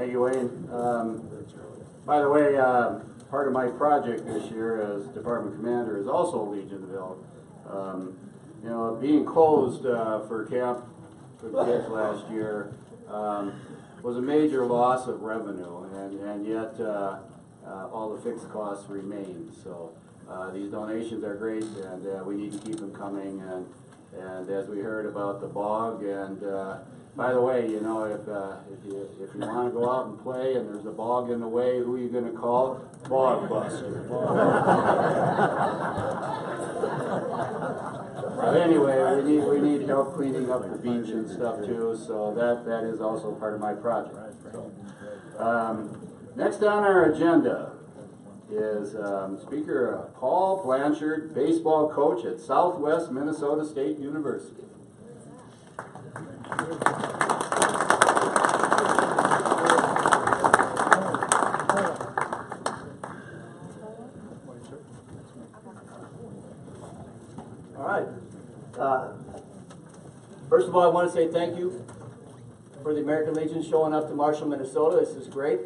Thank you, Wayne. By the way, part of my project this year as department commander is also Legionville. You know, being closed for camp for the kids last year was a major loss of revenue, and yet all the fixed costs remain. So these donations are great, and we need to keep them coming. And as we heard about the bog, and by the way, you know, if you want to go out and play and there's a bog in the way, who are you going to call? Bog buster. But anyway, we need help cleaning up the beach and stuff too, so that is also part of my project. So, next on our agenda is Speaker Paul Blanchard, baseball coach at Southwest Minnesota State University. All right. First of all, I want to say thank you for the American Legion showing up to Marshall, Minnesota. This is great.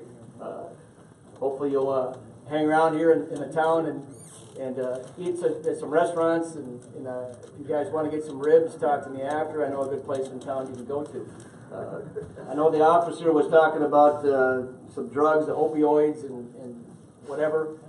Hopefully you'll hang around here in the town and eat at some restaurants. And if you guys want to get some ribs, talk to me after. I know a good place in town you can go to. I know the officer was talking about some drugs, the opioids and whatever.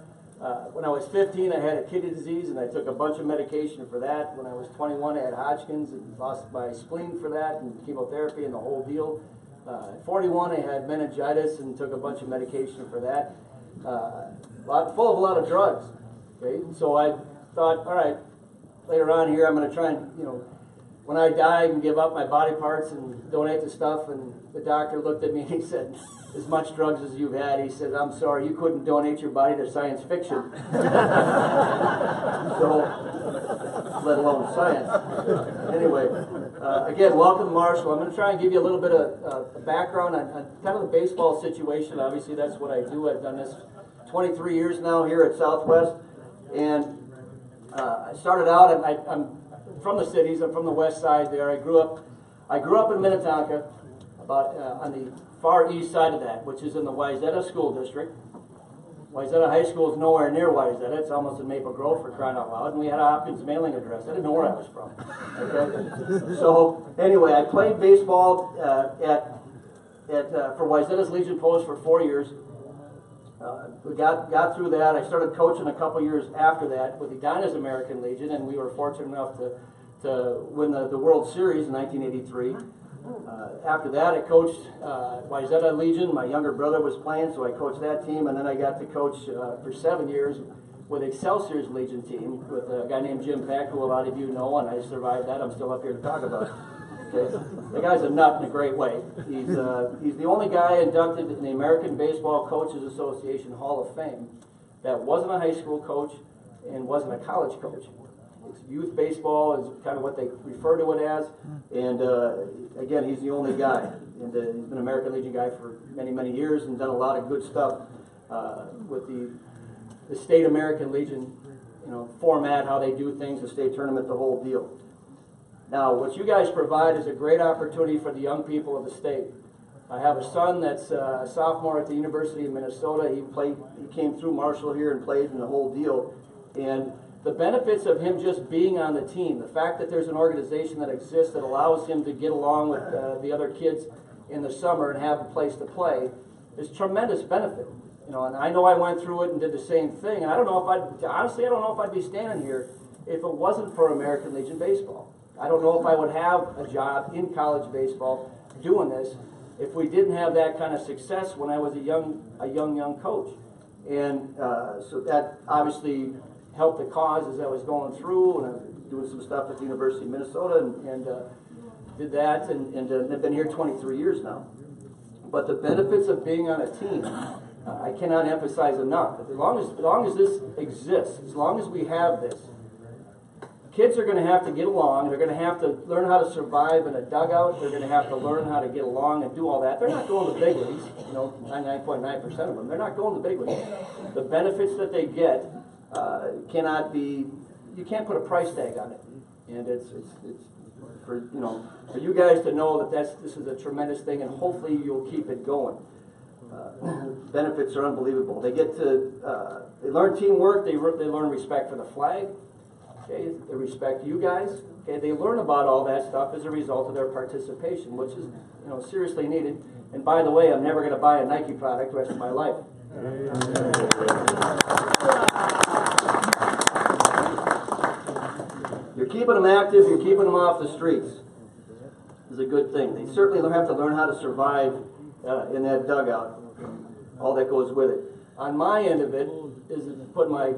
When I was 15, I had a kidney disease, and I took a bunch of medication for that. When I was 21, I had Hodgkin's and lost my spleen for that, and chemotherapy and the whole deal. At 41, I had meningitis and took a bunch of medication for that. Full of a lot of drugs. Okay, so I thought, all right, later on here, I'm going to try and, you know, when I die, I can give up my body parts and donate the stuff. And the doctor looked at me and he said, as much drugs as you've had, he said, I'm sorry, you couldn't donate your body to science fiction. So, let alone science. Anyway, again, welcome to Marshall. I'm going to try and give you a little bit of background on kind of the baseball situation. Obviously, that's what I do. I've done this 23 years now here at Southwest. And I started out, I'm from the cities. I'm from the west side there. I grew up in Minnetonka, about on the far east side of that, which is in the Wayzata School District. Wayzata High School is nowhere near Wayzata. It's almost in Maple Grove, for crying out loud. And we had a Hopkins mailing address. I didn't know where I was from. Okay? So anyway, I played baseball for Wayzata's Legion Post for 4 years. We got through that. I started coaching a couple years after that with the Edina's American Legion, and we were fortunate enough to win the World Series in 1983. After that, I coached Wayzata Legion. My younger brother was playing, so I coached that team, and then I got to coach for 7 years with Excelsior's Legion team with a guy named Jim Peck, who a lot of you know, and I survived that. I'm still up here to talk about it. Okay. The guy's a nut in a great way. He's the only guy inducted in the American Baseball Coaches Association Hall of Fame that wasn't a high school coach and wasn't a college coach. It's youth baseball is kind of what they refer to it as, and again, he's the only guy. And he's been an American Legion guy for many, many years and done a lot of good stuff with the state American Legion, you know, format, how they do things, the state tournament, the whole deal. Now, what you guys provide is a great opportunity for the young people of the state. I have a son that's a sophomore at the University of Minnesota. He came through Marshall here and played in the whole deal. And the benefits of him just being on the team, the fact that there's an organization that exists that allows him to get along with the other kids in the summer and have a place to play, is tremendous benefit. You know, and I know I went through it and did the same thing. And I don't know if I'd be standing here if it wasn't for American Legion Baseball. I don't know if I would have a job in college baseball doing this if we didn't have that kind of success when I was a young coach. And so that obviously helped the cause as I was going through, and I was doing some stuff at the University of Minnesota and did that, and I've been here 23 years now. But the benefits of being on a team, I cannot emphasize enough. As long as this exists, as long as we have this, kids are going to have to get along. They're going to have to learn how to survive in a dugout. They're going to have to learn how to get along and do all that. They're not going to the big leagues. You know, 99.9% of them. They're not going to the big leagues. The benefits that they get cannot be. You can't put a price tag on it. And it's for you guys to know that this is a tremendous thing, and hopefully you'll keep it going. benefits are unbelievable. They get to, they learn teamwork, they learn respect for the flag, okay? They respect you guys, okay? They learn about all that stuff as a result of their participation, which is, you know, seriously needed. And by the way, I'm never going to buy a Nike product the rest of my life. You're keeping them active, you're keeping them off the streets. Is a good thing. They certainly have to learn how to survive in that dugout, all that goes with it. On my end of it is to put my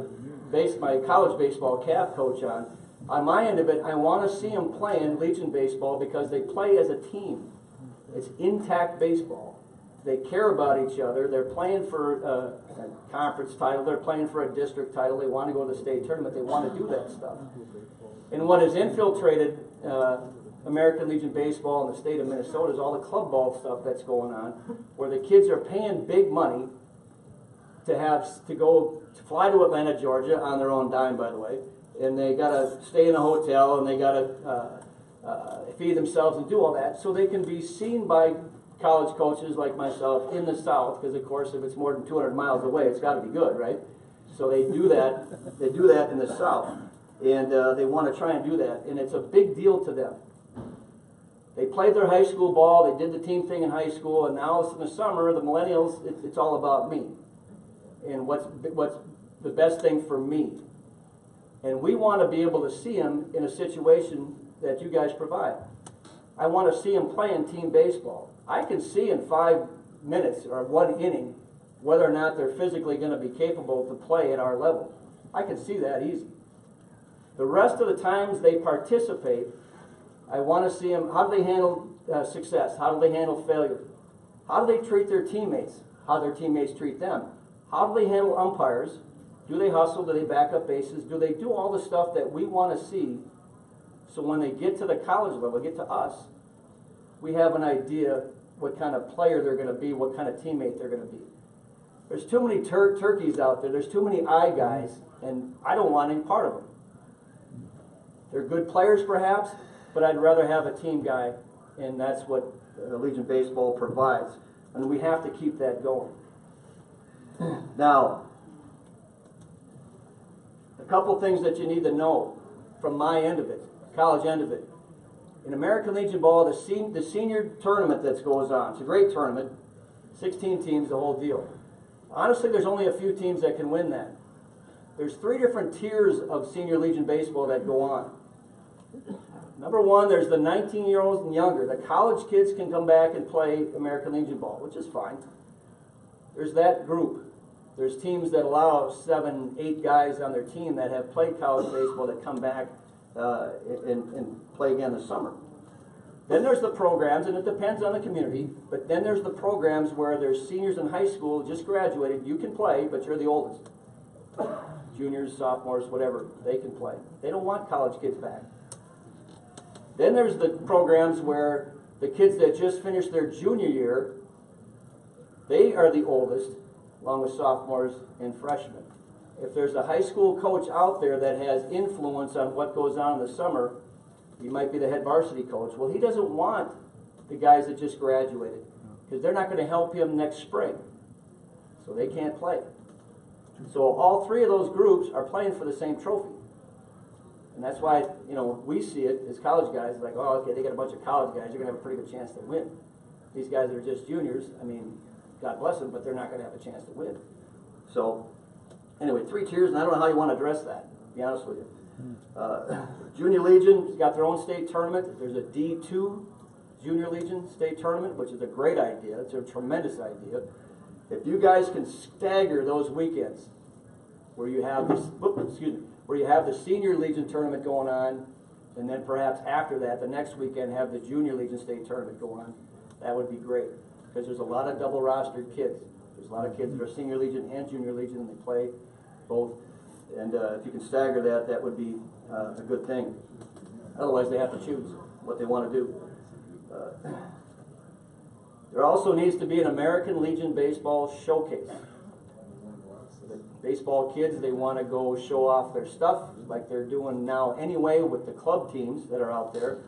college baseball calf coach on. On my end of it, I want to see them playing Legion baseball because they play as a team. It's intact baseball. They care about each other. They're playing for a conference title. They're playing for a district title. They want to go to the state tournament. They want to do that stuff. And what has infiltrated American Legion Baseball in the state of Minnesota is all the club ball stuff that's going on, where the kids are paying big money to fly to Atlanta, Georgia, on their own dime, by the way, and they got to stay in a hotel and they got to feed themselves and do all that, so they can be seen by college coaches like myself in the South, because of course, if it's more than 200 miles away, it's got to be good, right? So they do that. They do that in the South, and they want to try and do that, and it's a big deal to them. They played their high school ball, they did the team thing in high school, and now in the summer, the millennials, it's all about me. And what's the best thing for me. And we want to be able to see them in a situation that you guys provide. I want to see them playing team baseball. I can see in 5 minutes or 1 inning whether or not they're physically going to be capable to play at our level. I can see that easy. The rest of the times they participate, I want to see them, how do they handle success? How do they handle failure? How do they treat their teammates? How their teammates treat them? How do they handle umpires? Do they hustle? Do they back up bases? Do they do all the stuff that we want to see, so when they get to the college level, get to us, we have an idea what kind of player they're going to be, what kind of teammate they're going to be. There's too many turkeys out there. There's too many eye guys, and I don't want any part of them. They're good players, perhaps, but I'd rather have a team guy, and that's what Legion Baseball provides. And we have to keep that going. Now, a couple things that you need to know from my end of it, college end of it. In American Legion Ball, the senior tournament that goes on, it's a great tournament, 16 teams, the whole deal. Honestly, there's only a few teams that can win that. There's 3 different tiers of Senior Legion Baseball that go on. Number 1, there's the 19-year-olds and younger. The college kids can come back and play American Legion Ball, which is fine. There's that group. There's teams that allow 7, 8 guys on their team that have played college baseball that come back and play again this summer. Then there's the programs, and it depends on the community, but then there's the programs where there's seniors in high school just graduated. You can play, but you're the oldest. Juniors, sophomores, whatever, they can play. They don't want college kids back. Then there's the programs where the kids that just finished their junior year, they are the oldest, along with sophomores and freshmen. If there's a high school coach out there that has influence on what goes on in the summer, he might be the head varsity coach. Well, he doesn't want the guys that just graduated, because they're not going to help him next spring. So they can't play. So all 3 of those groups are playing for the same trophy. And that's why, you know, we see it as college guys, like, oh, okay, they got a bunch of college guys, you're going to have a pretty good chance to win. These guys that are just juniors, I mean, God bless them, but they're not going to have a chance to win. So, anyway, 3 tiers, and I don't know how you want to address that, to be honest with you. Junior Legion's got their own state tournament. There's a D2 Junior Legion state tournament, which is a great idea. It's a tremendous idea. If you guys can stagger those weekends where you have this, where you have the Senior Legion tournament going on, and then perhaps after that, the next weekend, have the Junior Legion state tournament go on, that would be great. Because there's a lot of double rostered kids. There's a lot of kids that are Senior Legion and Junior Legion, and they play both. And if you can stagger that, that would be a good thing. Otherwise, they have to choose what they want to do. There also needs to be an American Legion Baseball showcase. The baseball kids, they want to go show off their stuff like they're doing now anyway with the club teams that are out there.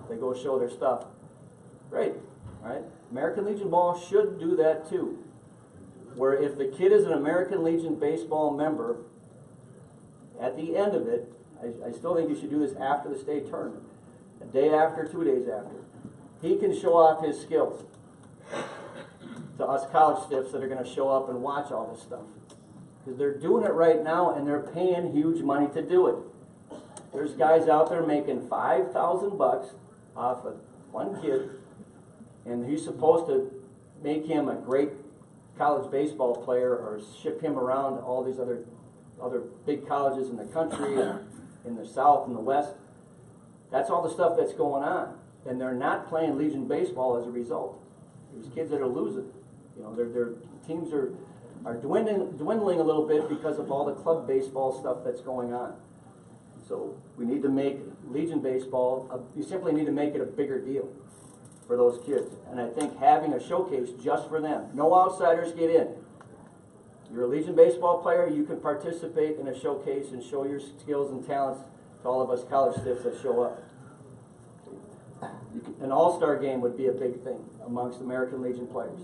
They go show their stuff. Great, right? American Legion Ball should do that too. where if the kid is an American Legion baseball member, at the end of it, I still think you should do this after the state tournament, a day after, 2 days after, he can show off his skills to us college stiffs that are going to show up and watch all this stuff. Because they're doing it right now and they're paying huge money to do it. There's guys out there making $5,000 off of one kid, and he's supposed to make him a great college baseball player or ship him around to all these other big colleges in the country and in the South and the West. That's all the stuff that's going on. And they're not playing Legion baseball as a result. These kids that are losing. You know, their teams are dwindling a little bit because of all the club baseball stuff that's going on. So we need to make Legion baseball, you simply need to make it a bigger deal for those kids. And I think having a showcase just for them, no outsiders get in. You're a Legion baseball player, you can participate in a showcase and show your skills and talents to all of us college stiffs that show up. An all-star game would be a big thing amongst American Legion players.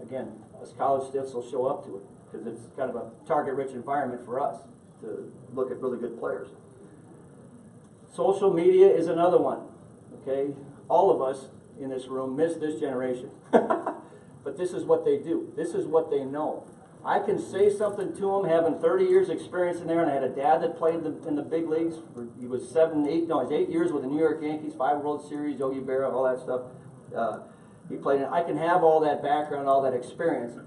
Again, us college stiffs will show up to it because it's kind of a target-rich environment for us to look at really good players. Social media is another one, okay? All of us in this room miss this generation. But this is what they do. This is what they know. I can say something to them, having 30 years experience in there, and I had a dad that played in the big leagues. He was 8 years with the New York Yankees, 5 World Series, Yogi Berra, all that stuff. He played in. I can have all that background, all that experience.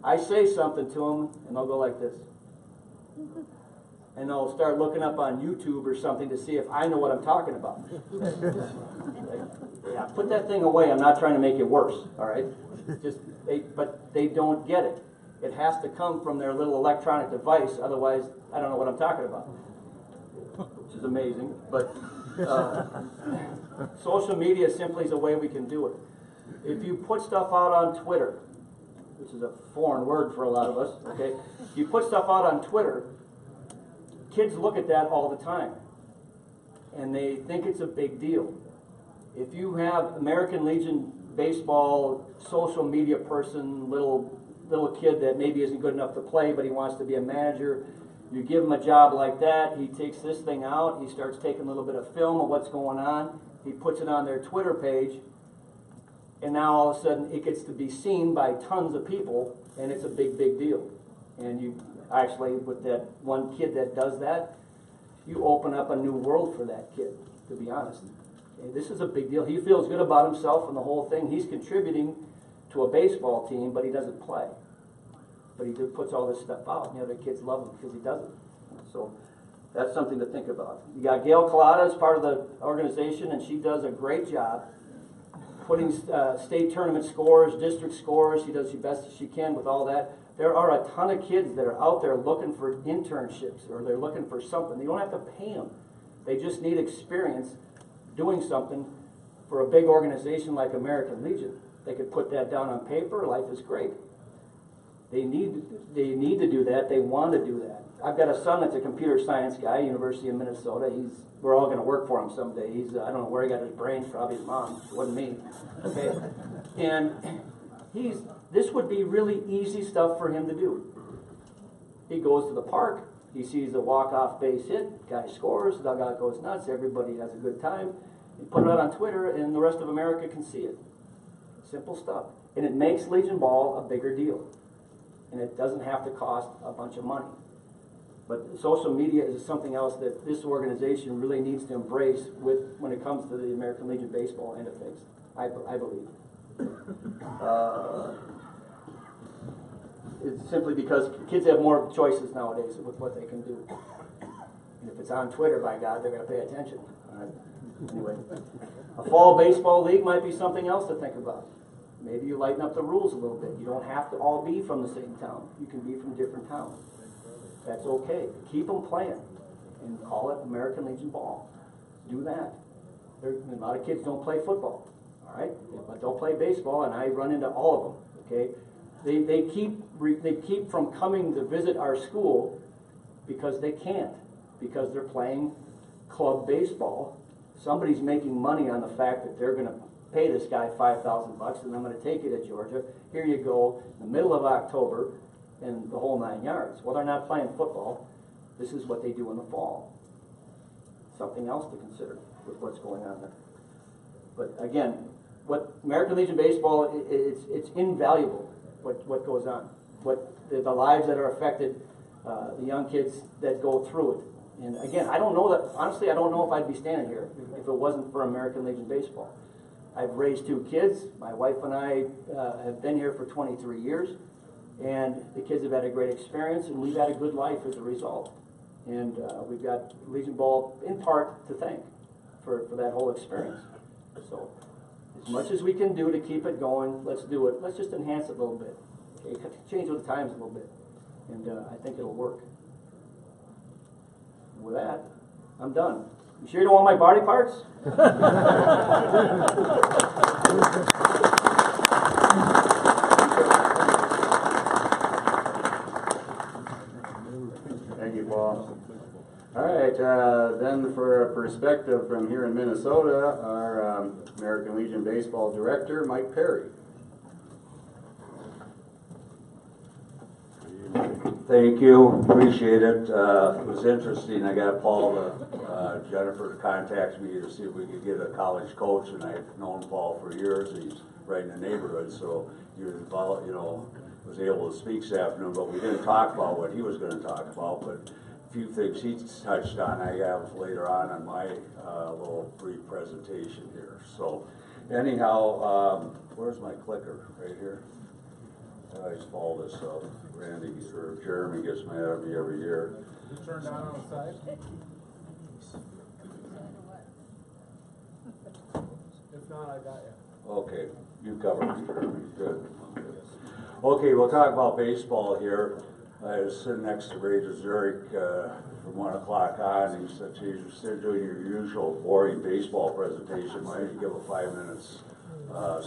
I say something to them, and they'll go like this. And they'll start looking up on YouTube or something to see if I know what I'm talking about. Yeah, put that thing away. I'm not trying to make it worse, all right? But they don't get it. It has to come from their little electronic device, otherwise I don't know what I'm talking about, which is amazing. But social media simply is a way we can do it. If you put stuff out on Twitter, which is a foreign word for a lot of us, okay? You put stuff out on Twitter, kids look at that all the time, and they think it's a big deal. If you have American Legion baseball social media person, little kid that maybe isn't good enough to play, but he wants to be a manager, you give him a job like that, he takes this thing out, he starts taking a little bit of film of what's going on, he puts it on their Twitter page, and now all of a sudden it gets to be seen by tons of people, and it's a big, big deal. And you actually, with that one kid that does that, you open up a new world for that kid, to be honest. And this is a big deal. He feels good about himself and the whole thing. He's contributing to a baseball team, but he doesn't play. But he just puts all this stuff out, and the other kids love him because he does it. So that's something to think about. You got Gail Collada as part of the organization, and she does a great job putting state tournament scores, district scores. She does the best she can with all that. There are a ton of kids that are out there looking for internships, or they're looking for something. You don't have to pay them. They just need experience doing something for a big organization like American Legion. They could put that down on paper. Life is great. They need to do that. They want to do that. I've got a son that's a computer science guy, University of Minnesota. We're all going to work for him someday. I don't know where he got his brains, probably his mom. It wasn't me. Okay, and this would be really easy stuff for him to do. He goes to the park. He sees a walk-off base hit. Guy scores. Dugout goes nuts. Everybody has a good time. You put it out on Twitter, and the rest of America can see it. Simple stuff. And it makes Legion Ball a bigger deal. And it doesn't have to cost a bunch of money. But social media is something else that this organization really needs to embrace when it comes to the American Legion baseball end of things, I believe. It's simply because kids have more choices nowadays with what they can do. And if it's on Twitter, by God, they're going to pay attention. Anyway, a fall baseball league might be something else to think about. Maybe you lighten up the rules a little bit. You don't have to all be from the same town. You can be from different towns. That's okay. Keep them playing and call it American Legion Ball. Do that. A lot of kids don't play football, all right? But they'll play baseball, and I run into all of them, okay? They keep from coming to visit our school because they can't, because they're playing club baseball. Somebody's making money on the fact that they're going to pay this guy $5,000 and I'm going to take you to Georgia. Here you go, in the middle of October, and the whole 9 yards. Well, they're not playing football. This is what they do in the fall. Something else to consider with what's going on there. But again, what American Legion Baseball, it's invaluable what goes on, what the lives that are affected, the young kids that go through it. And again, I don't know that, honestly, I don't know if I'd be standing here if it wasn't for American Legion Baseball. I've raised 2 kids. My wife and I have been here for 23 years, and the kids have had a great experience, and we've had a good life as a result. And we've got Legion Ball, in part, to thank for that whole experience. So, as much as we can do to keep it going, let's do it. Let's just enhance it a little bit. Okay? Change with the times a little bit. And I think it'll work. And with that, I'm done. You sure you don't want my body parts? Thank you, Paul. All right, then for a perspective from here in Minnesota, our American Legion Baseball Director, Mike Perry. Thank you, appreciate it. It was interesting. I got Paul, Jennifer contacted me to see if we could get a college coach, and I've known Paul for years. He's right in the neighborhood, so he was involved, was able to speak this afternoon, but we didn't talk about what he was going to talk about, but a few things he touched on I have later on my little brief presentation here. So anyhow, where's my clicker? Right here? I just follow this up. Randy or Jeremy gets mad at me every year. You turned down on the side? If not, I got you. Okay, you covered me, Jeremy. Good. Okay, we'll talk about baseball here. I was sitting next to Ray Zurich from 1 o'clock on. He said, geez, instead of doing your usual boring baseball presentation, why don't you give a 5 minutes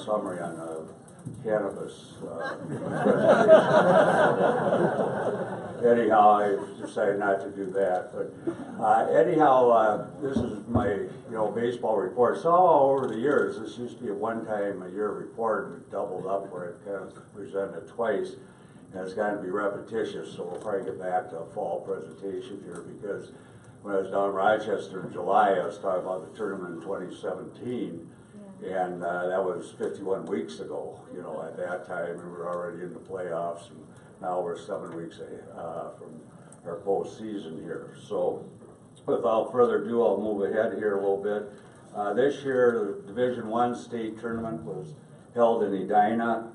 summary on cannabis anyhow, I decided not to do that. But anyhow, this is my baseball report. So over the years, this used to be a one-time-a-year report, and it doubled up where it kind of presented twice, and it's got to be repetitious. So we'll probably get back to a fall presentation here, because when I was down in Rochester in July, I was talking about the tournament in 2017. And that was 51 weeks ago. At that time we were already in the playoffs, and now we're 7 weeks from our postseason here. So without further ado, I'll move ahead here a little bit. This year, the Division I state tournament was held in Edina.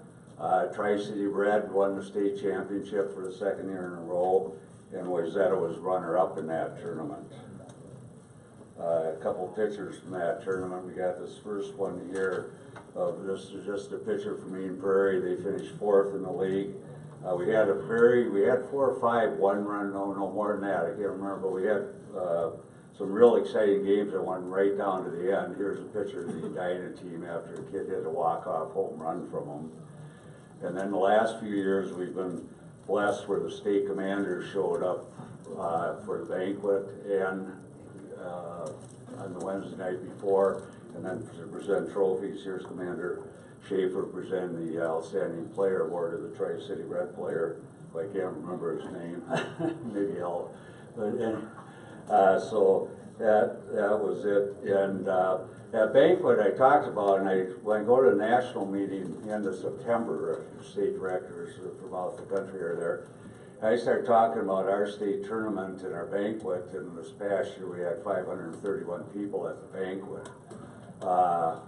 Tri-City Red won the state championship for the 2nd year in a row, and Wayzata was runner-up in that tournament. A couple pictures from that tournament. We got this first one here. This is just a picture from Eden Prairie. They finished 4th in the league. We had 4 or 5 one-run, no more than that. I can't remember, but we had some real exciting games that went right down to the end. Here's a picture of the Edina team after a kid hit a walk-off home run from them. And then the last few years, we've been blessed where the state commanders showed up for the banquet and on the Wednesday night before, and then to present trophies. Here's Commander Schaefer presenting the Outstanding Player Award to the Tri-City Red player. If I can't remember his name, maybe I'll. So that was it. And that banquet I talked about, and when I go to the national meeting end of September, state directors from out the country are there. I started talking about our state tournament and our banquet, and this past year we had 531 people at the banquet,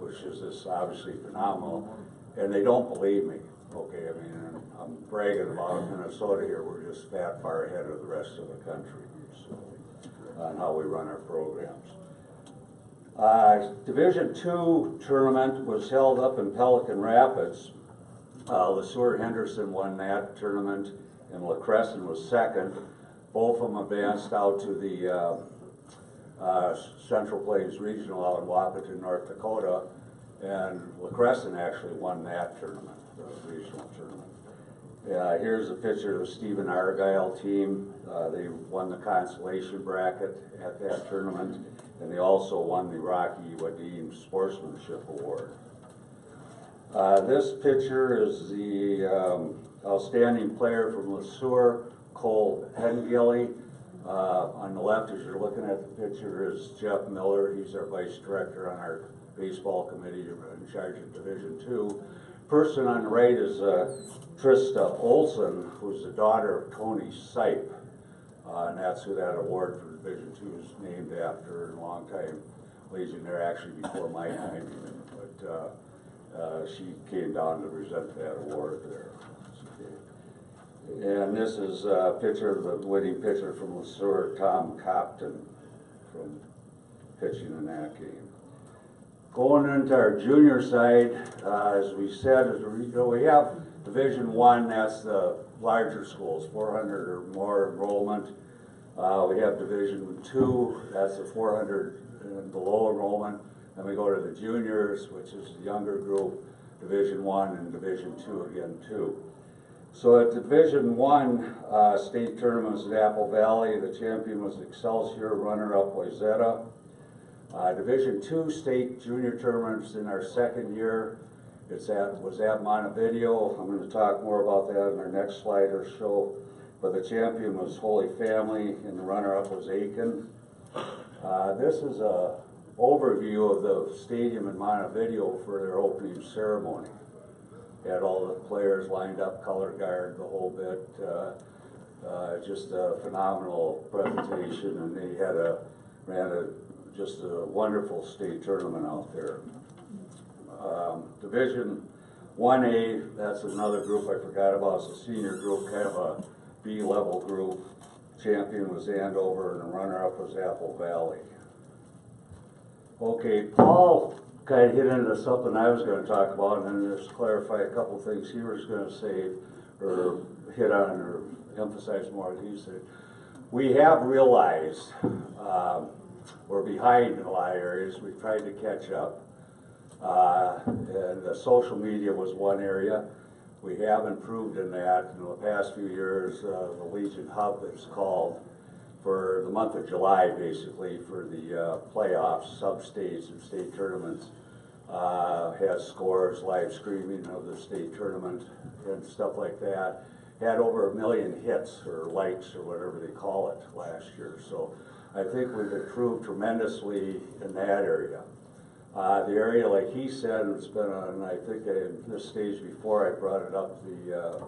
which is just obviously phenomenal, and they don't believe me. Okay, I mean, I'm bragging about Minnesota here. We're just that far ahead of the rest of the country, so, on how we run our programs. Division II tournament was held up in Pelican Rapids. LeSueur Henderson won that tournament, and La Crescent was second. Both of them advanced out to the Central Plains Regional out in Wapaton, North Dakota, and La Crescent actually won that tournament, the regional tournament. Here's a picture of the Stephen Argyle team. They won the consolation bracket at that tournament, and they also won the Rocky Wadim Sportsmanship Award. This picture is the outstanding player from LeSueur, Cole Hengilly. On the left, as you're looking at the picture, is Jeff Miller. He's our vice director on our baseball committee in charge of Division II. Person on the right is Trista Olson, who's the daughter of Tony Sipe. And that's who that award for Division II is named after in a long time. Legionnaire, actually before my time even. But she came down to present that award there. And this is a picture of the winning pitcher from LeSueur, Tom Copton, from pitching in that game. Going into our junior side, as we said, we have Division I, that's the larger schools, 400 or more enrollment. We have Division II, that's the 400 and below enrollment. Then we go to the juniors, which is the younger group, Division I and Division II again too. So at Division I, state tournament was at Apple Valley. The champion was Excelsior, runner-up Wayzata. Division II state junior tournaments in our second year. Was at Montevideo. I'm going to talk more about that in our next slide or show. But the champion was Holy Family, and the runner-up was Aiken. This is a overview of the stadium in Montevideo for their opening ceremony. Had all the players lined up, color guard, the whole bit. Just a phenomenal presentation, and they ran just a wonderful state tournament out there. Division 1A, that's another group I forgot about. It's a senior group, kind of a B-level group. Champion was Andover, and the runner-up was Apple Valley. Okay, Paul kind of hit into something I was going to talk about, and then just clarify a couple things he was going to say, or hit on, or emphasize more than he said. We have realized we're behind in a lot of areas. We've tried to catch up. And the social media was one area. We have improved in that. In the past few years, the Legion Hub is called for the month of July, basically, for the playoffs, sub-states, and state tournaments. Has scores, live streaming of the state tournament, and stuff like that. Had over 1 million hits, or likes, or whatever they call it, last year. So I think we've improved tremendously in that area. The area, like he said, it's been on, I think in this stage before I brought it up, the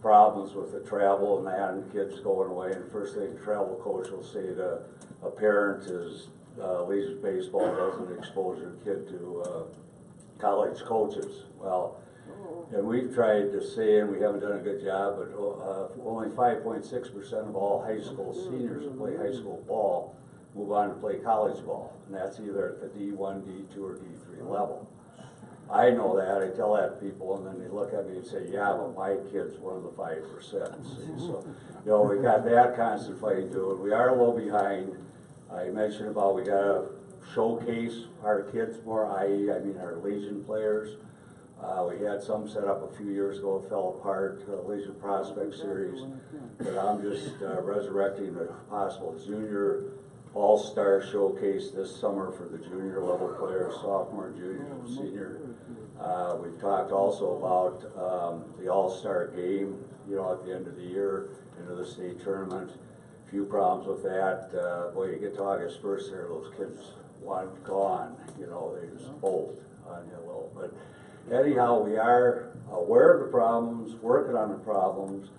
problems with the travel and that, and kids going away, and the first thing the travel coach will say to a parent is LegionBaseball doesn't expose your kid to college coaches. Well, and we've tried to say, and we haven't done a good job, but only 5.6% of all high school seniors who play high school ball move on to play college ball, and that's either at the D1, D2, or D3 level. I know that, I tell that to people, and then they look at me and say, yeah, but my kid's one of the 5%. See? So, you know, we got that constant fighting to it. We are a little behind. I mentioned about we got to showcase our kids more, i.e., our Legion players. We had some set up a few years ago, it fell apart, Legion Prospect Series, but I'm just resurrecting a possible junior all-star showcase this summer for the junior level players, sophomore, junior, and senior. We've talked also about the all-star game, you know, at the end of the year, into the state tournament. A few problems with that. Boy, you get to August 1st there, those kids want gone, you know, they just bolt on you a little. But anyhow, we are aware of the problems, working on the problems,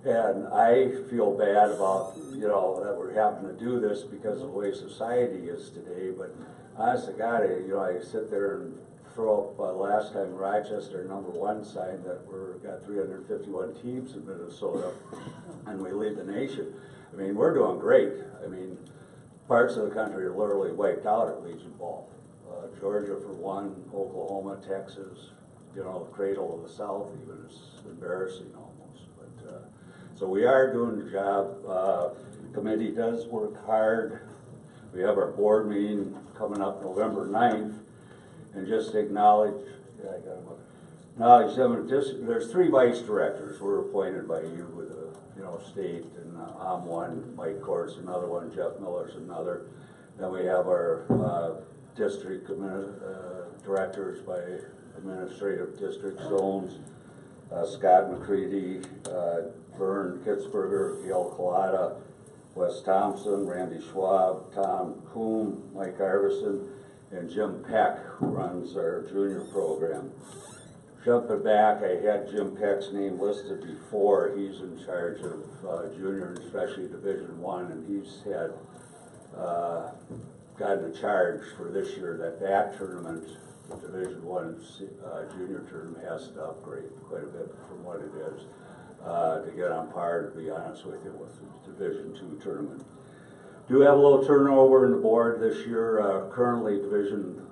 and I feel bad about, you know, that we're having to do this because of the way society is today. But honest to God, you know, I sit there and throw up last time Rochester #1 sign that we've got 351 teams in Minnesota, and we lead the nation. I mean, we're doing great. I mean, parts of the country are literally wiped out at Legion Ball. Georgia for one, Oklahoma, Texas, you know, the cradle of the South even. It's embarrassing almost. But so we are doing the job. Committee does work hard. We have our board meeting coming up November 9th, and just to acknowledge, there's 3 vice directors. We're appointed by you with the, you know, state, and I'm one, Mike Court's another one, Jeff Miller's another. Then we have our district directors by Administrative District zones, Scott McCready, Vern Kitzberger, Gail Collada, Wes Thompson, Randy Schwab, Tom Coombe, Mike Arvison, and Jim Peck, who runs our junior program. Jumping back, I had Jim Peck's name listed before. He's in charge of junior and especially Division I, and he's had gotten a charge for this year that tournament, the Division I junior tournament, has to upgrade quite a bit from what it is to get on par, to be honest with you, with the Division II tournament. Do have a little turnover in the board this year. Currently, Division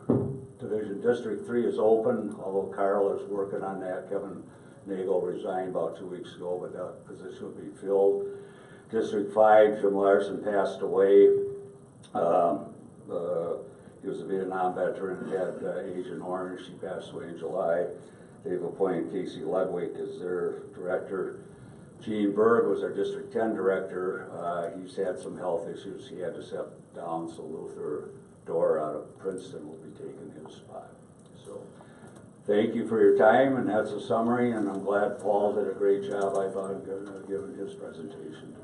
District 3 is open, although Carl is working on that. Kevin Nagel resigned about 2 weeks ago, but that position will be filled. District 5, Jim Larson passed away. He was a Vietnam veteran, had Agent Orange. He passed away in July. They've appointed Casey Ludwig as their director. Gene Berg was our District 10 director. He's had some health issues. He had to step down, so Luther Dorr out of Princeton will be taking his spot. So thank you for your time, and that's a summary, and I'm glad Paul did a great job, I thought, giving his presentation today.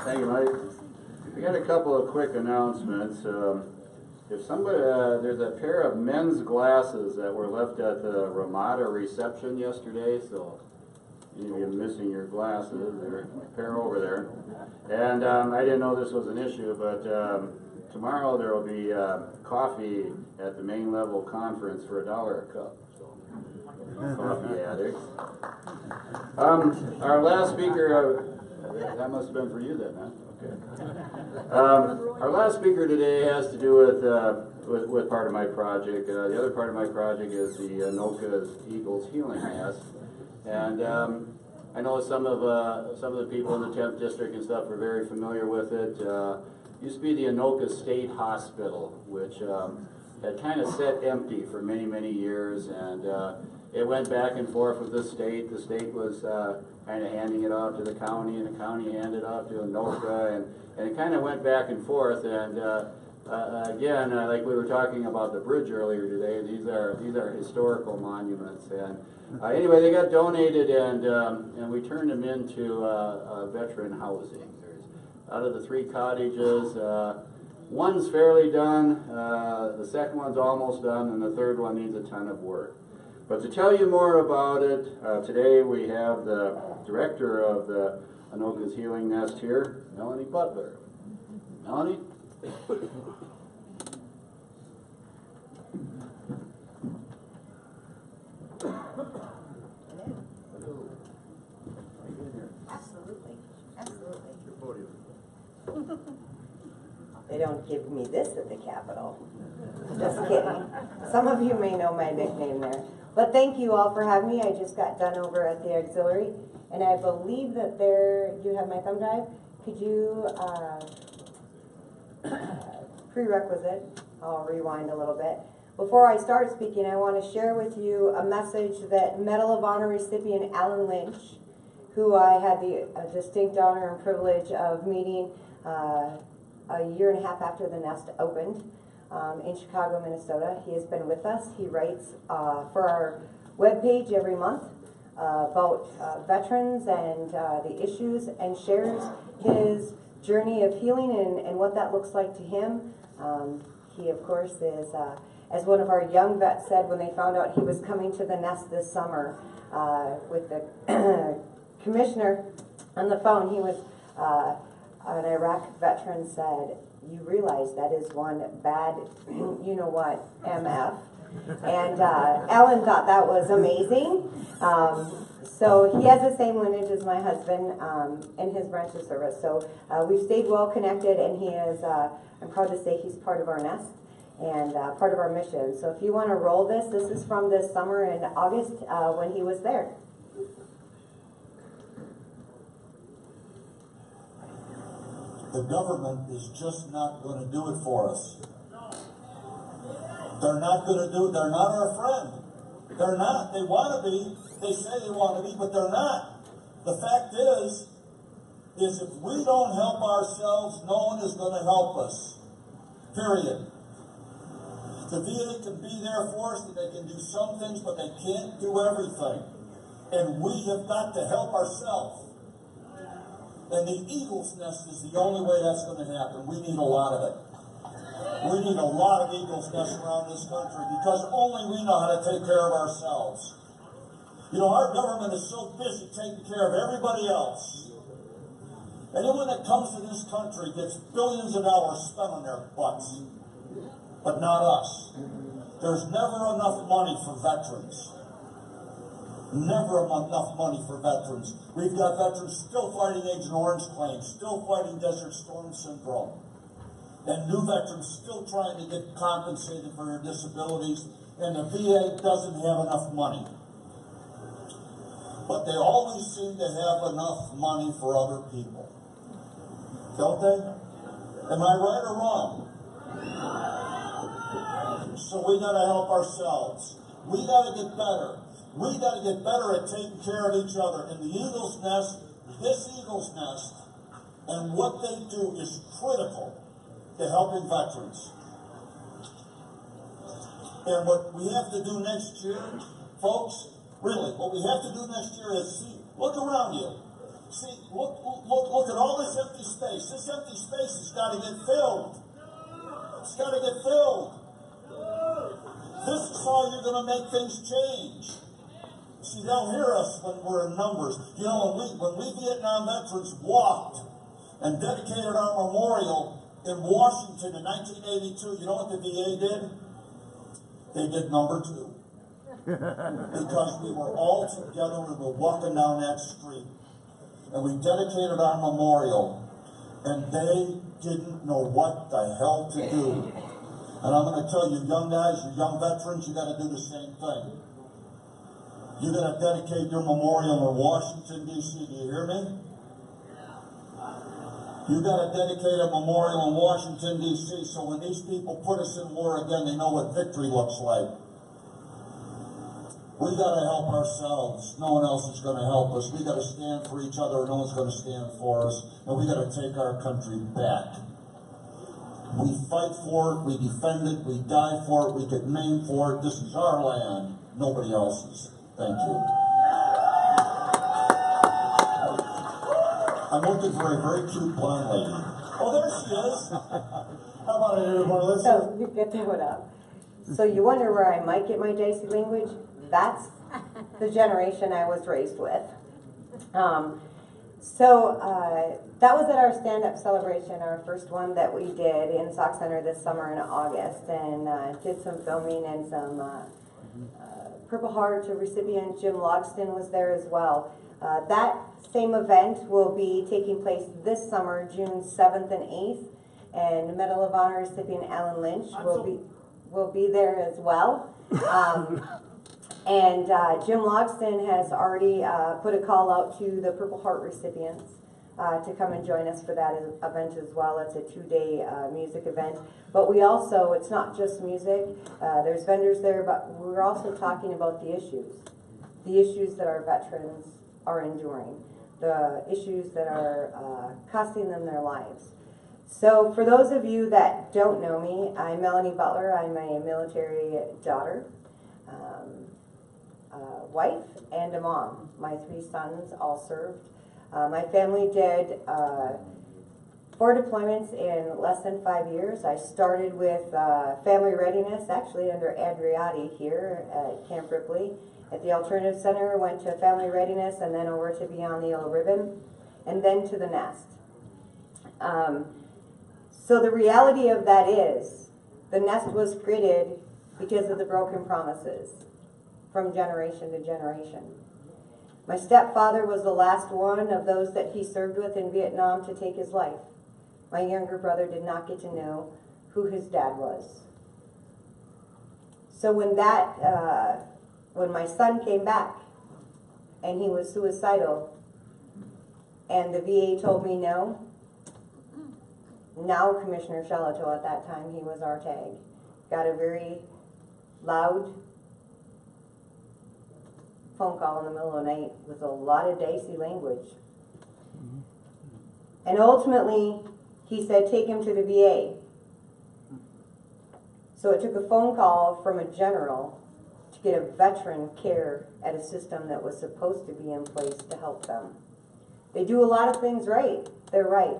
Thank you, Mike. We got a couple of quick announcements. If somebody, there's a pair of men's glasses that were left at the Ramada reception yesterday, so you are missing your glasses. There's a pair over there. And I didn't know this was an issue, but tomorrow there will be coffee at the main level conference for $1 a cup. So, coffee addicts. Our last speaker, that must have been for you then, huh? Okay. Our last speaker today has to do with part of my project. The other part of my project is the Anoka Eagles Healing Nest, and I know some of the people in the 10th district and stuff are very familiar with it. Used to be the Anoka State Hospital, which had kind of sat empty for many years, and it went back and forth with the state. The state was kind of handing it off to the county, and the county handed it off to Anoka, and it kind of went back and forth. And again, like we were talking about the bridge earlier today, these are historical monuments. And anyway, they got donated, and we turned them into veteran housing. There's, out of the 3 cottages, one's fairly done, the second one's almost done, and the third one needs a ton of work. But to tell you more about it, today we have the director of the Anoka's Healing Nest here, Melanie Butler. Melanie? Absolutely. They don't give me this at the Capitol. Just kidding. Some of you may know my nickname there. But thank you all for having me. I just got done over at the auxiliary, and I believe that you have my thumb drive. Could you, prerequisite, I'll rewind a little bit. Before I start speaking, I want to share with you a message that Medal of Honor recipient Alan Lynch, who I had the distinct honor and privilege of meeting a year and a half after the nest opened in Chicago, Minnesota. He has been with us. He writes for our webpage every month about veterans and the issues, and shares his journey of healing and what that looks like to him. He, of course, is, as one of our young vets said when they found out he was coming to the nest this summer with the commissioner on the phone, he was, an Iraq veteran said, "You realize that is one bad, you know what, MF." And Ellen thought that was amazing. So he has the same lineage as my husband in his branch of service. So we've stayed well connected, and he is, I'm proud to say he's part of our nest and part of our mission. So if you want to roll this is from this summer in August when he was there. The government is just not going to do it for us. They're not going to do it. They're not our friend. They're not. They want to be. They say they want to be, but they're not. The fact is, is if we don't help ourselves, no one is going to help us. Period. The VA can be there for us, and they can do some things, but they can't do everything. And we have got to help ourselves. And the eagle's nest is the only way that's going to happen. We need a lot of it. We need a lot of eagle's nests around this country because only we know how to take care of ourselves. You know, our government is so busy taking care of everybody else. Anyone that comes to this country gets billions of dollars spent on their butts, but not us. There's never enough money for veterans. Never enough money for veterans. We've got veterans still fighting Agent Orange claims, still fighting Desert Storm syndrome, and new veterans still trying to get compensated for their disabilities, and the VA doesn't have enough money. But they always seem to have enough money for other people. Don't they? Am I right or wrong? So we gotta help ourselves. We gotta get better. We got to get better at taking care of each other. And the eagle's nest, this eagle's nest, and what they do is critical to helping veterans. And what we have to do next year, folks, really, what we have to do next year is see, look around you. See, look at all this empty space. This empty space has got to get filled. It's got to get filled. This is how you're going to make things change. See, they'll hear us when we're in numbers. You know, when we Vietnam veterans walked and dedicated our memorial in Washington in 1982, you know what the VA did? They did number 2. Because we were all together, we were walking down that street, and we dedicated our memorial, and they didn't know what the hell to do. And I'm going to tell you, young guys, you young veterans, you got to do the same thing. You're going to dedicate your memorial in Washington, D.C. Do you hear me? You've got to dedicate a memorial in Washington, D.C. so when these people put us in war again, they know what victory looks like. We've got to help ourselves. No one else is going to help us. We've got to stand for each other, or no one's going to stand for us. And we've got to take our country back. We fight for it, we defend it, we die for it, we get named for it. This is our land, nobody else's. Thank you. I'm looking for a very cute blonde lady. Oh, there she is. How about it, everyone? Let's So you get that one up. So you wonder where I might get my JC language? That's the generation I was raised with. That was at our stand-up celebration, our first one that we did in Sauk Center this summer in August, and did some filming and some Purple Heart recipient Jim Logston was there as well. That same event will be taking place this summer, June 7th and 8th, and Medal of Honor recipient Alan Lynch will be there as well. And Jim Logston has already put a call out to the Purple Heart recipients to come and join us for that event as well. It's a 2-day music event. But we also, it's not just music, there's vendors there, but we're also talking about the issues that our veterans are enduring, the issues that are costing them their lives. So for those of you that don't know me, I'm Melanie Butler. I'm a military daughter, wife, and a mom. My 3 sons all served. My family did 4 deployments in less than 5 years. I started with family readiness, actually under Adriati here at Camp Ripley. At the Alternative Center, went to family readiness, and then over to Beyond the Yellow Ribbon, and then to the Nest. So the reality of that is, the Nest was created because of the broken promises from generation to generation. My stepfather was the last one of those that he served with in Vietnam to take his life. My younger brother did not get to know who his dad was. So when my son came back and he was suicidal and the VA told me no, now Commissioner Shalato, at that time he was our tag, got a very loud phone call in the middle of the night with a lot of dicey language. And ultimately, he said, take him to the VA. So it took a phone call from a general to get a veteran care at a system that was supposed to be in place to help them. They do a lot of things right. They're right.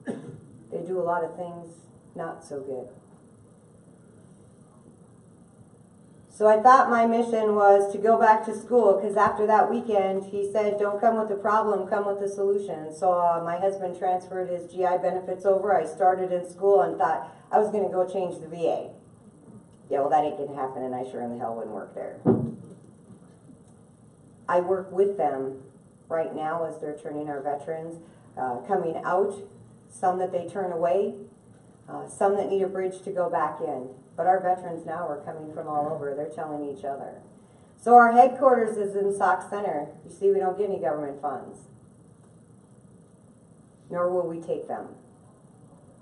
They do a lot of things not so good. So I thought my mission was to go back to school, because after that weekend, he said, don't come with the problem, come with the solution. So my husband transferred his GI benefits over. I started in school and thought I was going to go change the VA. Yeah, well, that ain't going to happen, and I sure in the hell wouldn't work there. I work with them right now as they're turning our veterans, coming out, some that they turn away, some that need a bridge to go back in. But our veterans now are coming from all over. They're telling each other. So our headquarters is in Sauk Center. You see, we don't get any government funds. Nor will we take them.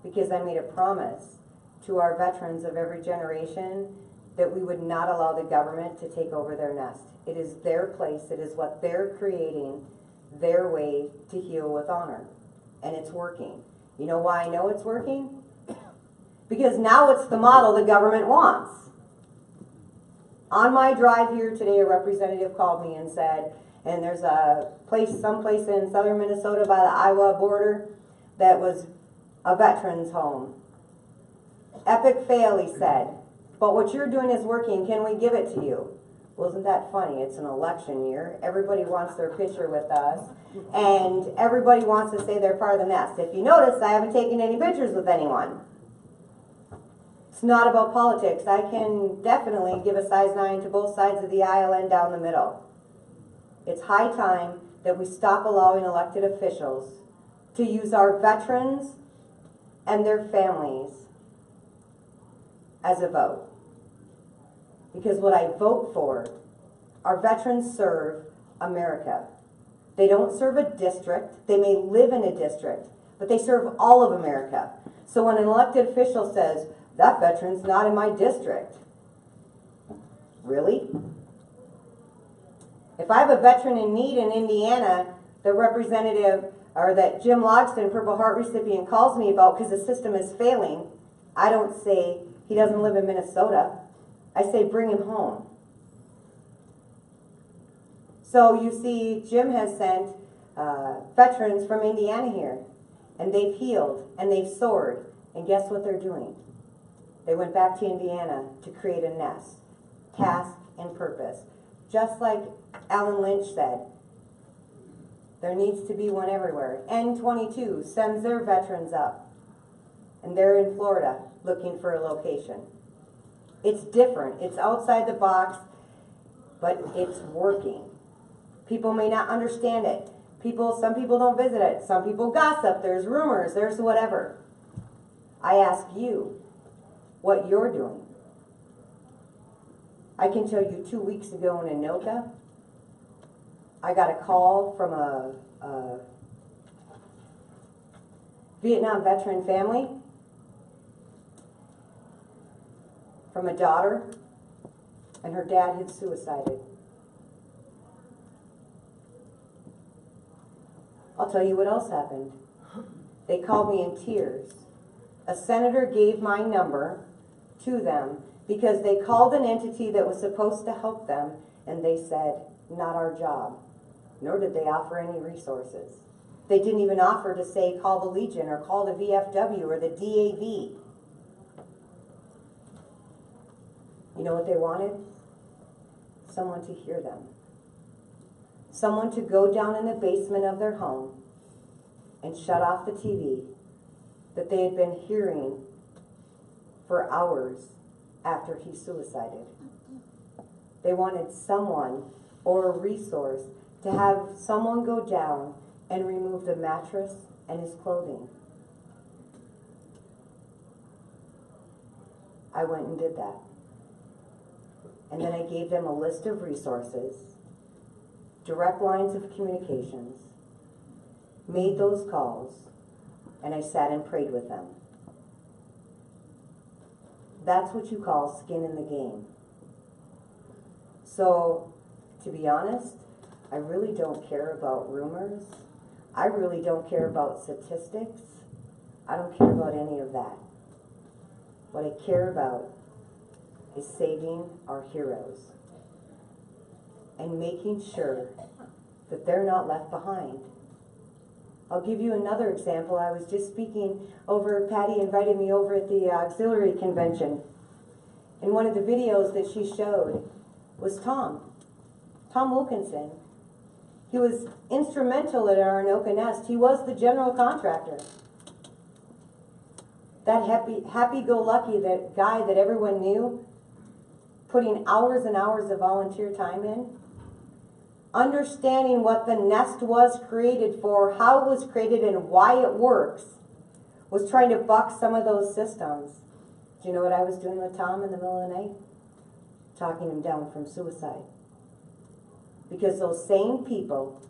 Because I made a promise to our veterans of every generation that we would not allow the government to take over their nest. It is their place. It is what they're creating, their way to heal with honor. And it's working. You know why I know it's working? Because now it's the model the government wants. On my drive here today, a representative called me and said, and there's a place, someplace in southern Minnesota by the Iowa border that was a veteran's home. Epic fail, he said. But what you're doing is working. Can we give it to you? Well, isn't that funny? It's an election year. Everybody wants their picture with us. And everybody wants to say they're part of the nest. If you notice, I haven't taken any pictures with anyone. It's not about politics. I can definitely give a size 9 to both sides of the aisle and down the middle. It's high time that we stop allowing elected officials to use our veterans and their families as a vote. Because what I vote for, our veterans serve America. They don't serve a district. They may live in a district, but they serve all of America. So when an elected official says, that veteran's not in my district. Really? If I have a veteran in need in Indiana, the representative, or that Jim Logston, Purple Heart recipient, calls me about because the system is failing, I don't say he doesn't live in Minnesota. I say bring him home. So you see, Jim has sent veterans from Indiana here, and they've healed, and they've soared, and guess what they're doing? They went back to Indiana to create a nest, task and purpose. Just like Alan Lynch said, there needs to be one everywhere. N22 sends their veterans up, and they're in Florida looking for a location. It's different. It's outside the box, but it's working. People may not understand it. Some people don't visit it. Some people gossip. There's rumors. There's whatever. I ask you what you're doing. I can tell you 2 weeks ago in Anoka, I got a call from a Vietnam veteran family, from a daughter, and her dad had suicided. I'll tell you what else happened. They called me in tears. A senator gave my number to them because they called an entity that was supposed to help them, and they said, not our job. Nor did they offer any resources. They didn't even offer to say, call the Legion or call the VFW or the DAV. You know what they wanted? Someone to hear them. Someone to go down in the basement of their home and shut off the TV that they had been hearing for hours after he suicided. They wanted someone or a resource to have someone go down and remove the mattress and his clothing. I went and did that. And then I gave them a list of resources, direct lines of communications, made those calls, and I sat and prayed with them. That's what you call skin in the game. So, to be honest, I really don't care about rumors I really don't care about statistics. I don't care about any of that. What I care about is saving our heroes and making sure that they're not left behind. I'll give you another example. I was just speaking over, Patty invited me over at the auxiliary convention. And one of the videos that she showed was Tom Wilkinson. He was instrumental at our Anoka nest. He was the general contractor. That happy-go-lucky, that guy that everyone knew, putting hours and hours of volunteer time in, understanding what the nest was created for, how it was created, and why it works, was trying to buck some of those systems. Do you know what I was doing with Tom in the middle of the night? Talking him down from suicide. Because those same people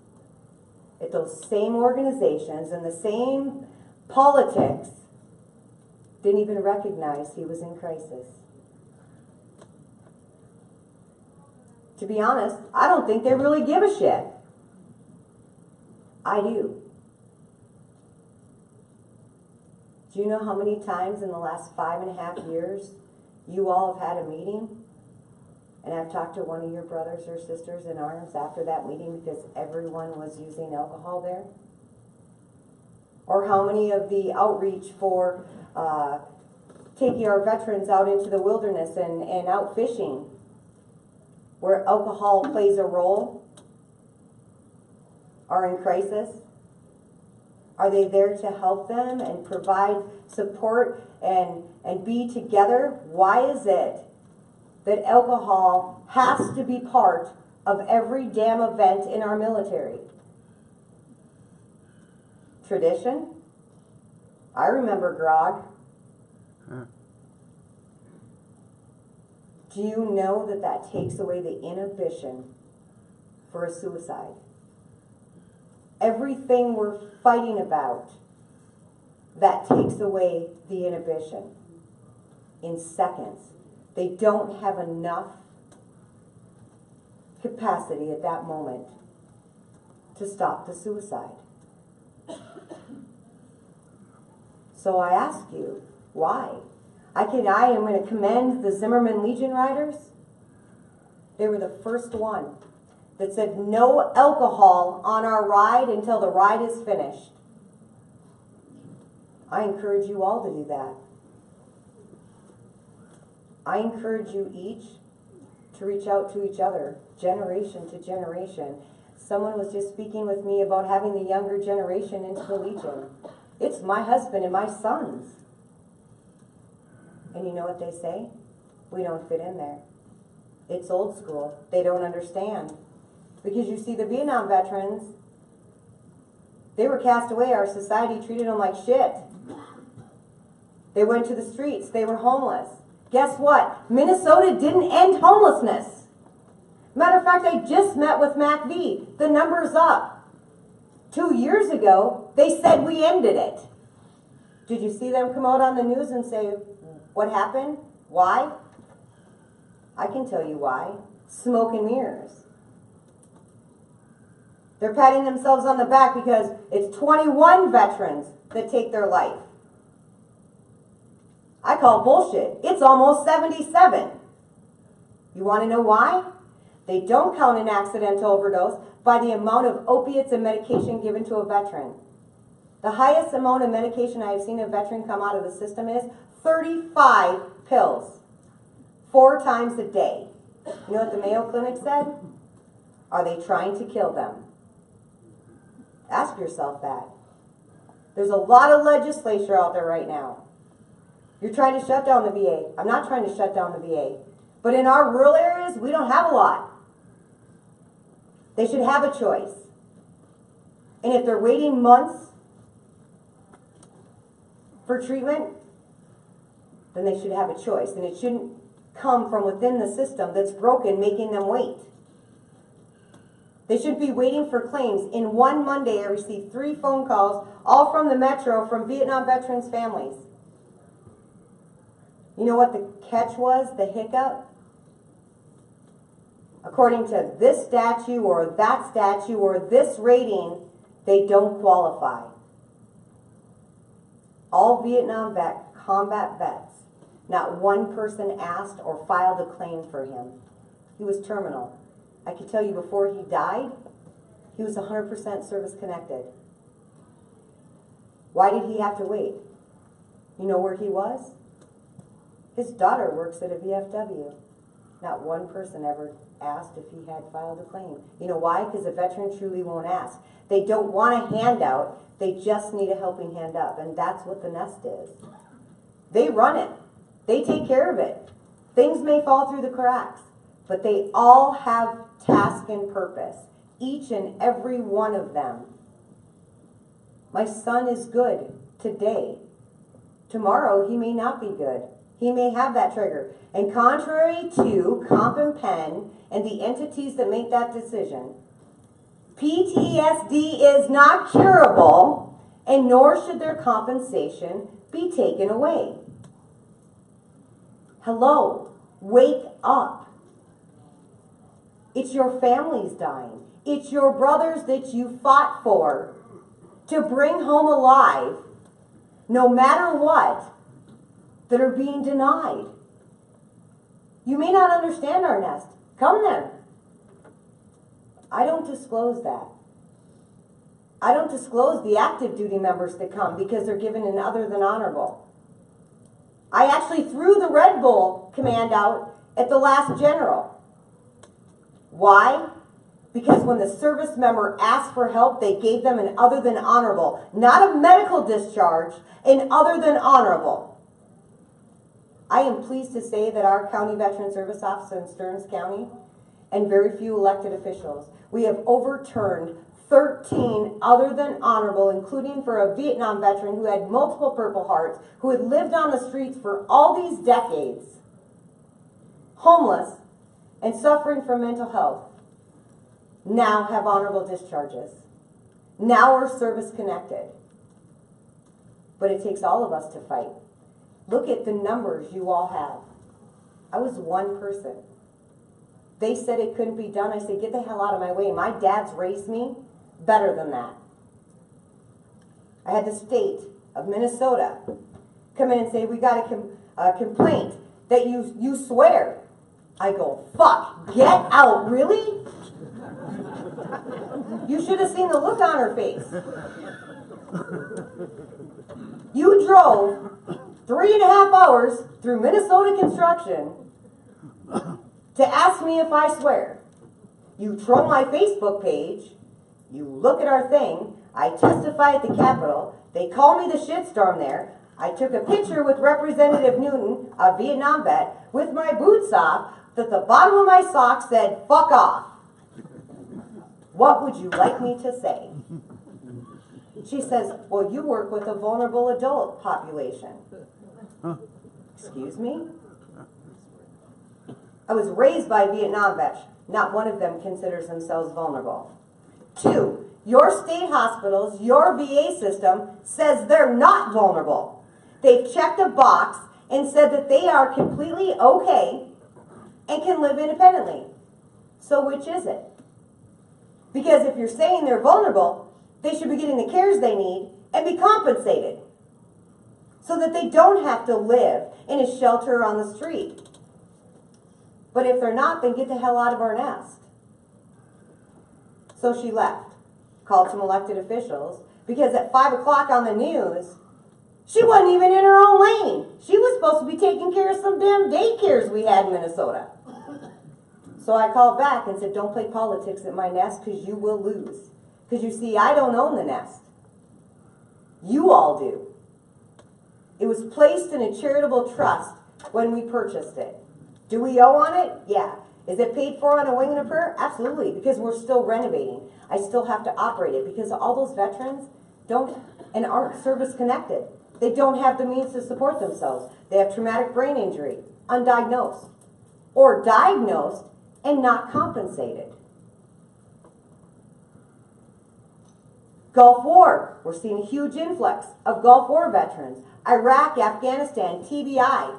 at those same organizations and the same politics didn't even recognize he was in crisis. To be honest, I don't think they really give a shit. I do. Do you know how many times in the last 5.5 years you all have had a meeting and I've talked to one of your brothers or sisters in arms after that meeting because everyone was using alcohol there? Or how many of the outreach for taking our veterans out into the wilderness and out fishing, where alcohol plays a role, are in crisis? Are they there to help them and provide support and be together? Why is it that alcohol has to be part of every damn event in our military? Tradition? I remember grog. Do you know that that takes away the inhibition for a suicide? Everything we're fighting about, that takes away the inhibition in seconds. They don't have enough capacity at that moment to stop the suicide. So I ask you, why? I am going to commend the Zimmerman Legion Riders. They were the first one that said no alcohol on our ride until the ride is finished. I encourage you all to do that. I encourage you each to reach out to each other, generation to generation. Someone was just speaking with me about having the younger generation into the Legion. It's my husband and my sons. And you know what they say? We don't fit in there. It's old school. They don't understand. Because you see, the Vietnam veterans, they were cast away. Our society treated them like shit. They went to the streets. They were homeless. Guess what? Minnesota didn't end homelessness. Matter of fact, I just met with MacV. The number's up. 2 years ago, they said we ended it. Did you see them come out on the news and say, what happened? Why? I can tell you why. Smoke and mirrors. They're patting themselves on the back because it's 21 veterans that take their life. I call bullshit. It's almost 77. You want to know why? They don't count an accidental overdose by the amount of opiates and medication given to a veteran. The highest amount of medication I have seen a veteran come out of the system is 35 pills, 4 times a day. You know what the Mayo Clinic said? Are they trying to kill them? Ask yourself that. There's a lot of legislature out there right now. You're trying to shut down the VA. I'm not trying to shut down the VA. But in our rural areas, we don't have a lot. They should have a choice. And if they're waiting months for treatment, then they should have a choice. And it shouldn't come from within the system that's broken, making them wait. They should be waiting for claims. In one Monday, I received 3 phone calls, all from the Metro, from Vietnam veterans' families. You know what the catch was, the hiccup? According to this statute or that statute or this rating, They don't qualify. All Vietnam combat vets, not one person asked or filed a claim for him. He was terminal. I can tell you before he died, he was 100% service connected. Why did he have to wait? You know where he was? His daughter works at a VFW. Not one person ever asked if he had filed a claim. You know why? Because a veteran truly won't ask. They don't want a handout. They just need a helping hand up. And that's what the nest is. They run it. They take care of it. Things may fall through the cracks, but they all have task and purpose. Each and every one of them. My son is good today. Tomorrow he may not be good. He may have that trigger. And contrary to Comp and Pen and the entities that make that decision, PTSD is not curable, and nor should their compensation be taken away. Hello, wake up. It's your families dying. It's your brothers that you fought for to bring home alive, no matter what, that are being denied. You may not understand our nest. Come then. I don't disclose that. I don't disclose the active duty members that come because they're given an other than honorable. I actually threw the Red Bull command out at the last general. Why? Because when the service member asked for help, they gave them an other than honorable, not a medical discharge, an other than honorable. I am pleased to say that our County Veteran Service Office in Stearns County and very few elected officials, we have overturned 13 other than honorable, including for a Vietnam veteran who had multiple Purple Hearts, who had lived on the streets for all these decades, homeless and suffering from mental health, now have honorable discharges. Now are service connected. But it takes all of us to fight. Look at the numbers you all have. I was one person. They said it couldn't be done. I said, get the hell out of my way. My dad's raised me better than that. I had the state of Minnesota come in and say, we got a complaint that you swear. I go, fuck, get out, really? You should have seen the look on her face. You drove 3.5 hours through Minnesota construction to ask me if I swear. You troll my Facebook page. You look at our thing. I testify at the Capitol. They call me the shitstorm there. I took a picture with Representative Newton, a Vietnam vet, with my boots off, that the bottom of my sock said, fuck off. What would you like me to say? She says, well, you work with a vulnerable adult population. Excuse me? I was raised by Vietnam vets. Not one of them considers themselves vulnerable. 2, your state hospitals, your VA system says they're not vulnerable. They've checked a box and said that they are completely okay and can live independently. So which is it? Because if you're saying they're vulnerable, they should be getting the cares they need and be compensated so that they don't have to live in a shelter on the street. But if they're not, then get the hell out of our nest. So she left, called some elected officials, because at 5 o'clock on the news, she wasn't even in her own lane. She was supposed to be taking care of some damn daycares we had in Minnesota. So I called back and said, don't play politics at my nest because you will lose. Because you see, I don't own the nest. You all do. It was placed in a charitable trust when we purchased it. Do we owe on it? Yeah. Is it paid for on a wing and a prayer? Absolutely, because we're still renovating. I still have to operate it because all those veterans don't and aren't service connected. They don't have the means to support themselves. They have traumatic brain injury, undiagnosed, or diagnosed and not compensated. Gulf War, we're seeing a huge influx of Gulf War veterans. Iraq, Afghanistan, TBI,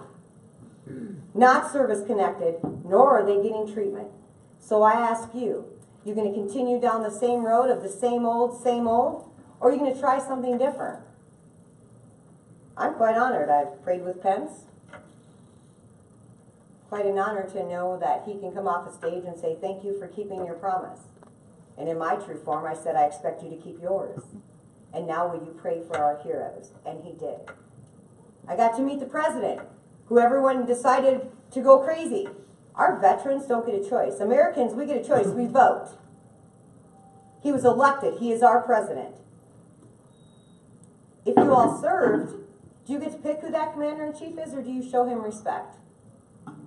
not service connected, nor are they getting treatment. So I ask you, You going to continue down the same road of the same old, or are you going to try something different? I'm quite honored. I've prayed with Pence. Quite an honor to know that he can come off a stage and say, thank you for keeping your promise. And in my true form, I said, I expect you to keep yours. And now will you pray for our heroes? And he did. I got to meet the president, who everyone decided to go crazy. Our veterans don't get a choice. Americans, we get a choice. We vote. He was elected. He is our president. If you all served, do you get to pick who that commander-in-chief is, or do you show him respect?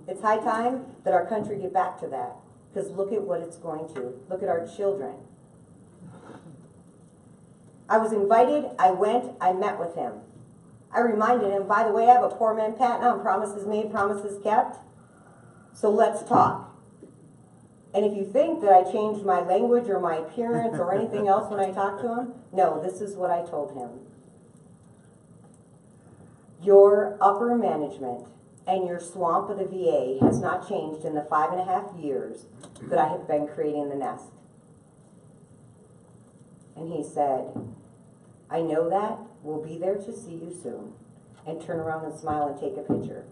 It's high time that our country get back to that, because look at what it's going to. Look at our children. I was invited. I went. I met with him. I reminded him, by the way, I have a poor man patent on promises made, promises kept. So let's talk. And if you think that I changed my language or my appearance or anything else when I talked to him, no, this is what I told him. Your upper management and your swamp of the VA has not changed in the 5.5 years that I have been creating the nest. And he said, I know that. We'll be there to see you soon. And turn around and smile and take a picture.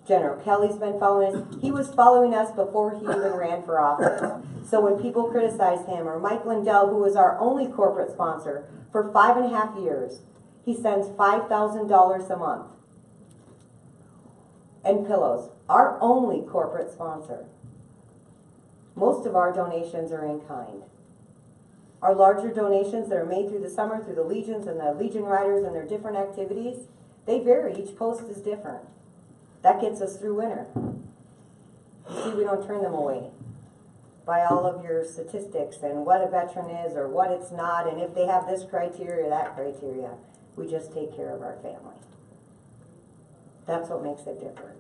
General Kelly's been following us. He was following us before he even ran for office. So when people criticize him, or Mike Lindell, who was our only corporate sponsor for 5.5 years, he sends $5,000 a month. And pillows. Our only corporate sponsor. Most of our donations are in kind. Our larger donations that are made through the summer, through the Legions and the Legion Riders and their different activities, they vary. Each post is different. That gets us through winter. You see, we don't turn them away by all of your statistics and what a veteran is or what it's not, and if they have this criteria or that criteria. We just take care of our family. That's what makes it different.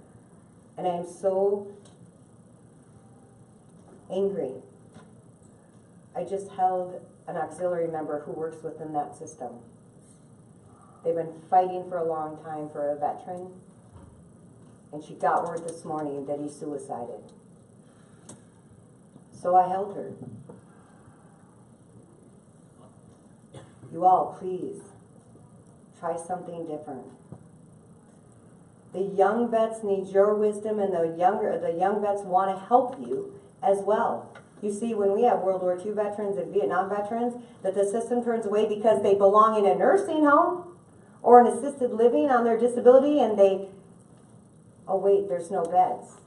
And I am so angry. I just held an auxiliary member who works within that system. They've been fighting for a long time for a veteran, and she got word this morning that he suicided. So I held her. You all, please, try something different. The young vets need your wisdom, and the young vets want to help you as well. You see, when we have World War II veterans and Vietnam veterans, that the system turns away because they belong in a nursing home or an assisted living on their disability, and they, oh wait, there's no beds.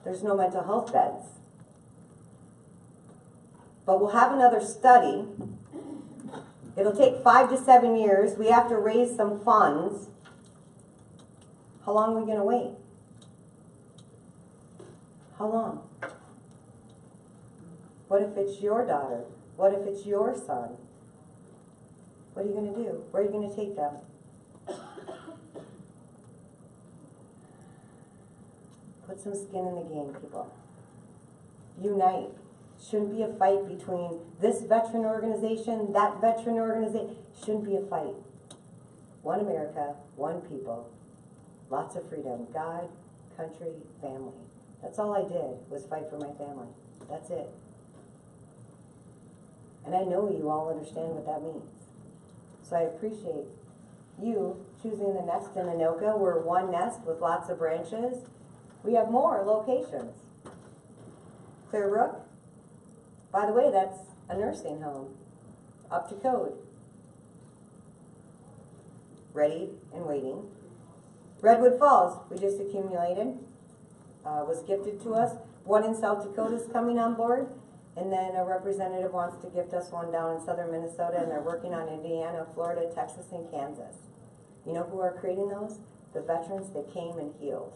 There's no mental health beds. But we'll have another study. It'll take 5 to 7 years. We have to raise some funds. How long are we going to wait? How long? What if it's your daughter? What if it's your son? What are you going to do? Where are you going to take them? Put some skin in the game, people. Unite. Shouldn't be a fight between this veteran organization, that veteran organization. Shouldn't be a fight. One America, one people. Lots of freedom. God, country, family. That's all I did, was fight for my family. That's it. And I know you all understand what that means. So I appreciate you choosing the nest in Anoka. We're one nest with lots of branches. We have more locations. Clearbrook. By the way, that's a nursing home. Up to code. Ready and waiting. Redwood Falls, we just accumulated. Was gifted to us. One in South Dakota is coming on board, and then a representative wants to gift us one down in southern Minnesota, and they're working on Indiana, Florida, Texas, and Kansas. You know who are creating those? The veterans that came and healed.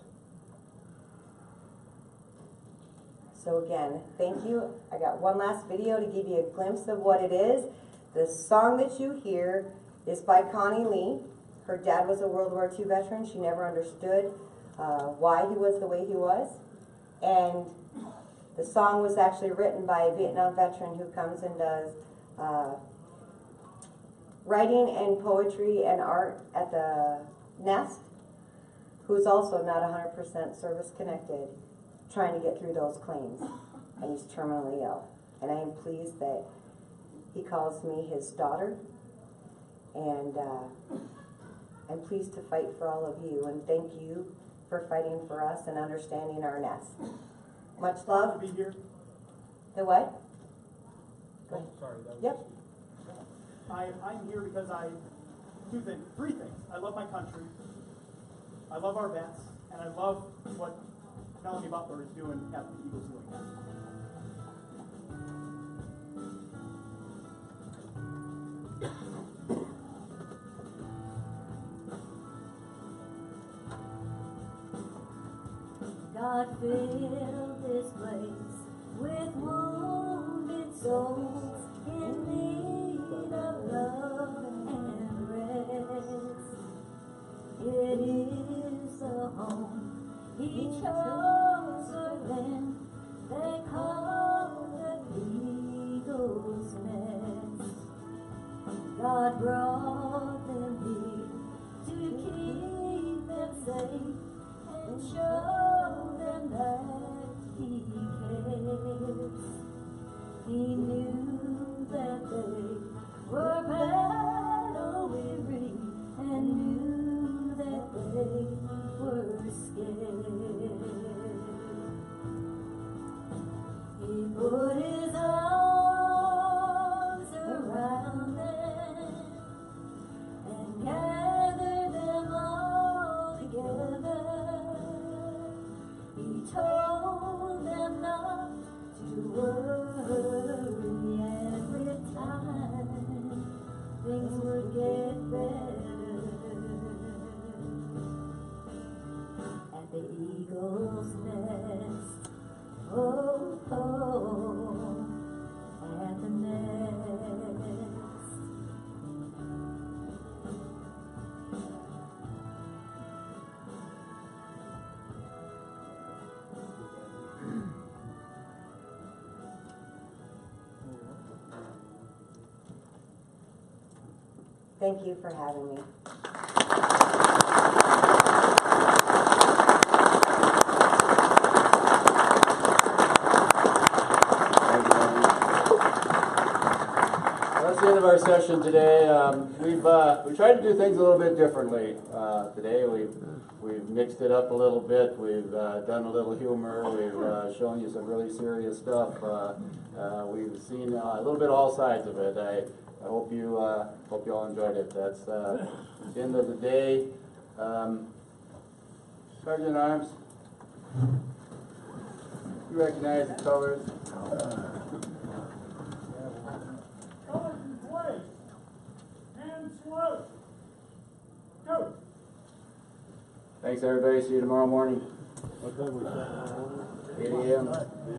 So again, thank you. I got one last video to give you a glimpse of what it is. The song that you hear is by Connie Lee. Her dad was a World War II veteran. She never understood why he was the way he was. And the song was actually written by a Vietnam veteran who comes and does writing and poetry and art at the Nest, who's also not 100% service connected. trying to get through those claims, and he's terminally ill. And I am pleased that he calls me his daughter, and I'm pleased to fight for all of you, and thank you for fighting for us and understanding our nest. Much love. To be here. The what? Oh, sorry. That was Yep. I'm here because three things. I love my country, I love our vets, and I love what Melanie Butler is doing at the Eagles League. God filled this place with wounded souls in need of love and rest. It is the home He chose for them. They call the Eagle's Nest. God brought them here to keep them safe and show them that He cares. He knew that they were battle weary and knew that they were scared. He put His arms around them and gathered them all together. He told them not to worry every time things would get better. At the Eagle's Nest, oh, oh, at the nest. Thank you for having me. That's the end of our session today. We tried to do things a little bit differently today. We've mixed it up a little bit. We've done a little humor. We've shown you some really serious stuff. We've seen a little bit of all sides of it. I hope you all enjoyed it. That's the end of the day. Sergeant at Arms, you recognize the colors. Colors in place. And slow. Go. Thanks everybody. See you tomorrow morning. 8 a.m.